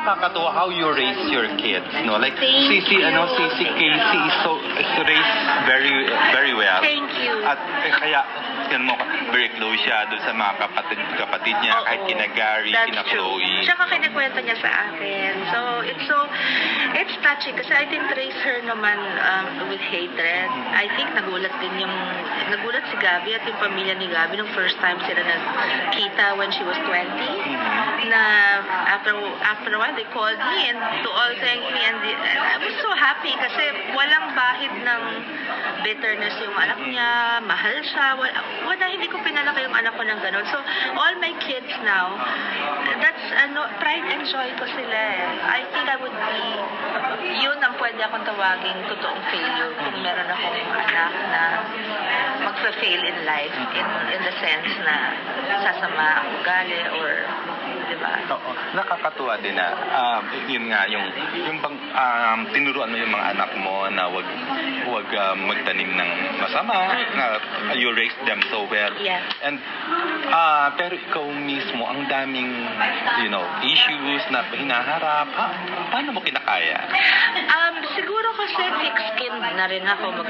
nakakatuwa how you raise your kids, no? Like, si Casey is raised very well. Thank you. At kaya, yan mo, very close siya doon sa mga kapatid niya, Oo. kahit kina Gary, That's kina true. Chloe. Tsaka kinikwento niya sa akin. It's touching kasi I didn't raise her naman with hatred. I think nagulat si Gabby at yung pamilya ni Gabby nung first time sila nagkita when she was 20. Na after a while they called me and to all thank me and I was so happy kasi walang bahid ng bitterness yung anak niya, mahal siya, wala, hindi ko pinalaki yung anak ko ng ganun. So, all my kids now, that's, pride and joy ko sila eh. I think I would be, yun ang pwede akong tawaging totoong failure kung meron akong anak na magpa-fail in life, in the sense na sasama ang ugali or, di ba? Oo. Nakakatuwa din na yun nga yung bang tinuruan mo yung mga anak mo na wag magtanim ng masama, na you raise them so well. Yes. And pero ikaw mismo ang daming issues na hinaharap. Paano mo kinakaya? Siguro kasi thick-skinned na rin ako